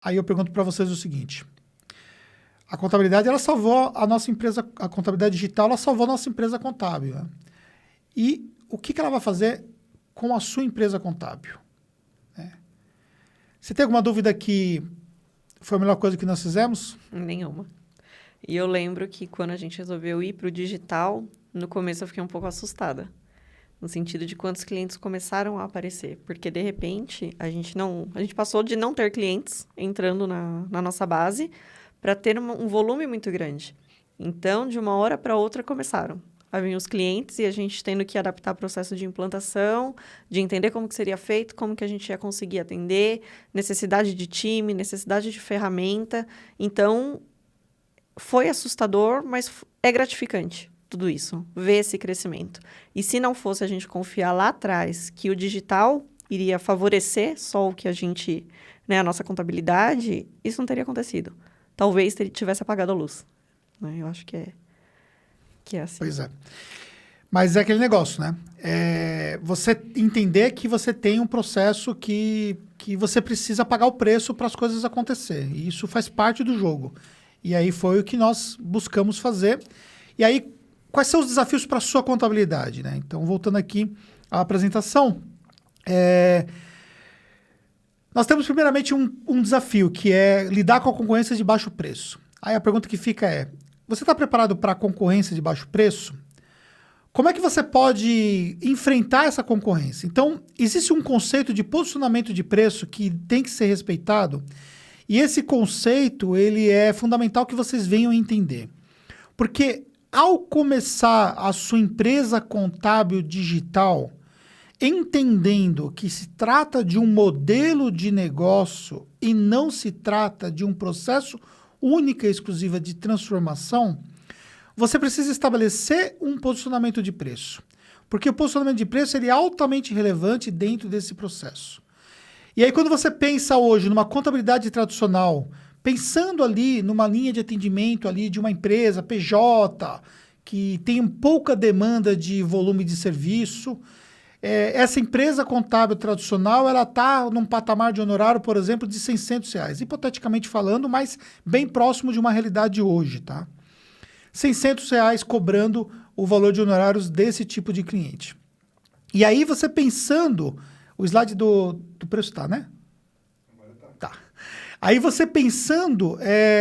Aí eu pergunto para vocês o seguinte. A contabilidade, ela salvou a nossa empresa, a contabilidade digital, ela salvou a nossa empresa contábil. Né? E o que ela vai fazer com a sua empresa contábil? Né? Você tem alguma dúvida que foi a melhor coisa que nós fizemos? Nenhuma. E eu lembro que quando a gente resolveu ir para o digital, no começo eu fiquei um pouco assustada. No sentido de quantos clientes começaram a aparecer. Porque, de repente, a gente passou de não ter clientes entrando na nossa base para ter um volume muito grande. Então, de uma hora para outra, começaram a vir os clientes e a gente tendo que adaptar o processo de implantação, de entender como que seria feito, como que a gente ia conseguir atender, necessidade de time, necessidade de ferramenta. Então, foi assustador, mas é gratificante tudo isso, ver esse crescimento. E se não fosse a gente confiar lá atrás que o digital iria favorecer só o que a gente, né, a nossa contabilidade, isso não teria acontecido. Talvez tivesse apagado a luz. Né? Eu acho que é assim. Pois é. Mas é aquele negócio, né? Você entender que você tem um processo que você precisa pagar o preço para as coisas acontecerem. E isso faz parte do jogo. E aí foi o que nós buscamos fazer. E aí, quais são os desafios para a sua contabilidade? Né? Então, voltando aqui à apresentação, nós temos primeiramente um desafio, que é lidar com a concorrência de baixo preço. Aí a pergunta que fica é, você está preparado para a concorrência de baixo preço? Como é que você pode enfrentar essa concorrência? Então, existe um conceito de posicionamento de preço que tem que ser respeitado, e esse conceito ele é fundamental que vocês venham entender. Porque ao começar a sua empresa contábil digital, entendendo que se trata de um modelo de negócio e não se trata de um processo única e exclusiva de transformação, você precisa estabelecer um posicionamento de preço. Porque o posicionamento de preço ele é altamente relevante dentro desse processo. E aí, quando você pensa hoje numa contabilidade tradicional, pensando ali numa linha de atendimento ali de uma empresa PJ, que tem pouca demanda de volume de serviço, essa empresa contábil tradicional, ela está num patamar de honorário, por exemplo, de R$600, hipoteticamente falando, mas bem próximo de uma realidade hoje, tá? R$600 cobrando o valor de honorários desse tipo de cliente. E aí você pensando, o slide do preço tá, né? Tá. Aí você pensando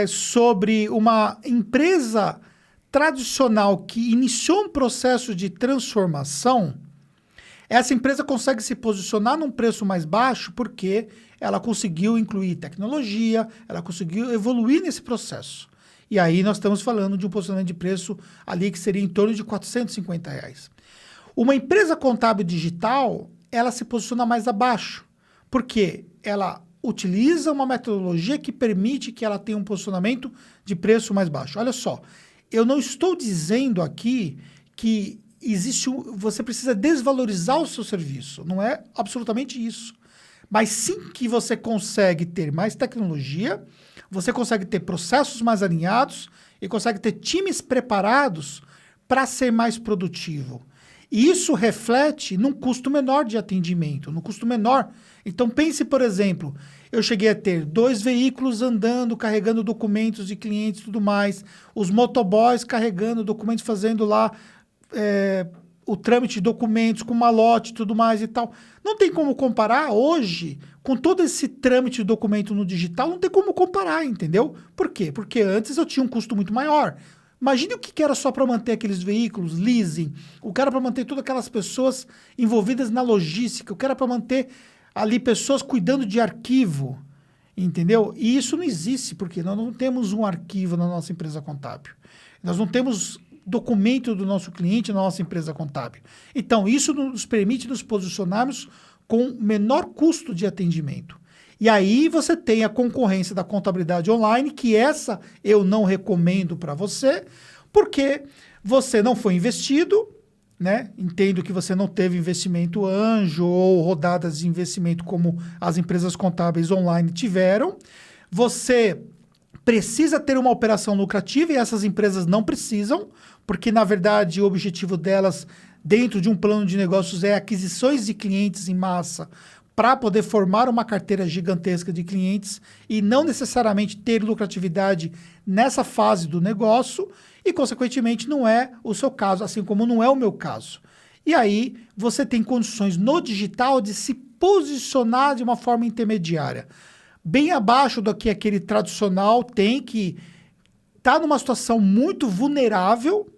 sobre uma empresa tradicional que iniciou um processo de transformação, essa empresa consegue se posicionar num preço mais baixo porque ela conseguiu incluir tecnologia, ela conseguiu evoluir nesse processo. E aí nós estamos falando de um posicionamento de preço ali que seria em torno de R$450. Uma empresa contábil digital, ela se posiciona mais abaixo, porque ela utiliza uma metodologia que permite que ela tenha um posicionamento de preço mais baixo. Olha só, eu não estou dizendo aqui que você precisa desvalorizar o seu serviço, não é absolutamente isso. Mas sim que você consegue ter mais tecnologia, você consegue ter processos mais alinhados e consegue ter times preparados para ser mais produtivo. E isso reflete num custo menor de atendimento, num custo menor. Então pense, por exemplo, eu cheguei a ter 2 veículos andando, carregando documentos de clientes e tudo mais, os motoboys carregando documentos, fazendo lá o trâmite de documentos com malote e tudo mais e tal. Não tem como comparar hoje, com todo esse trâmite de documento no digital, não tem como comparar, entendeu? Por quê? Porque antes eu tinha um custo muito maior. Imagine o que era só para manter aqueles veículos, leasing, o que era para manter todas aquelas pessoas envolvidas na logística, o que era para manter ali pessoas cuidando de arquivo, entendeu? E isso não existe, porque nós não temos um arquivo na nossa empresa contábil. Nós não temos documento do nosso cliente na nossa empresa contábil. Então, isso nos permite nos posicionarmos com menor custo de atendimento. E aí você tem a concorrência da contabilidade online, que essa eu não recomendo para você, porque você não foi investido, né? Entendo que você não teve investimento anjo ou rodadas de investimento como as empresas contábeis online tiveram. Você precisa ter uma operação lucrativa e essas empresas não precisam, porque, na verdade, o objetivo delas, dentro de um plano de negócios, é aquisições de clientes em massa para poder formar uma carteira gigantesca de clientes e não necessariamente ter lucratividade nessa fase do negócio e, consequentemente, não é o seu caso, assim como não é o meu caso. E aí você tem condições no digital de se posicionar de uma forma intermediária, bem abaixo do que aquele tradicional tem, que está numa situação muito vulnerável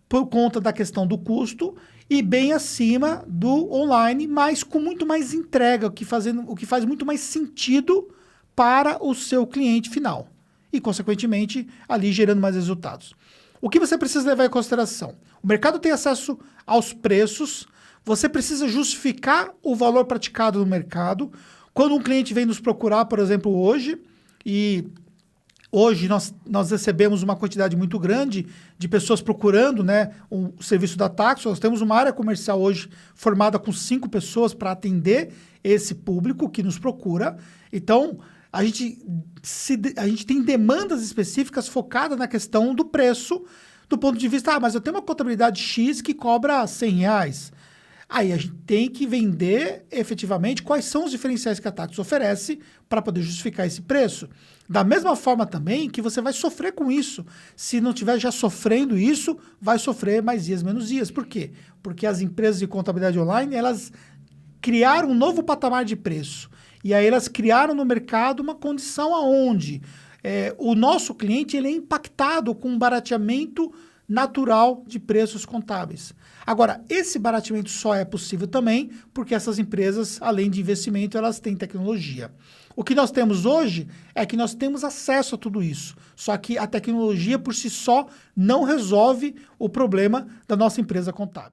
por conta da questão do custo, e bem acima do online, mas com muito mais entrega, o que faz muito mais sentido para o seu cliente final. E, consequentemente, ali gerando mais resultados. O que você precisa levar em consideração? O mercado tem acesso aos preços, você precisa justificar o valor praticado no mercado. Quando um cliente vem nos procurar, por exemplo, hoje, e hoje nós recebemos uma quantidade muito grande de pessoas procurando, né, o serviço da Thaxus. Nós temos uma área comercial hoje formada com 5 pessoas para atender esse público que nos procura. Então, a gente tem demandas específicas focadas na questão do preço, do ponto de vista, mas eu tenho uma contabilidade X que cobra R$100. Aí a gente tem que vender efetivamente quais são os diferenciais que a Thaxus oferece para poder justificar esse preço. Da mesma forma também que você vai sofrer com isso. Se não estiver já sofrendo isso, vai sofrer mais dias, menos dias. Por quê? Porque as empresas de contabilidade online, elas criaram um novo patamar de preço. E aí elas criaram no mercado uma condição aonde o nosso cliente ele é impactado com um barateamento natural de preços contábeis. Agora, esse barateamento só é possível também porque essas empresas, além de investimento, elas têm tecnologia. O que nós temos hoje é que nós temos acesso a tudo isso. Só que a tecnologia por si só não resolve o problema da nossa empresa contábil.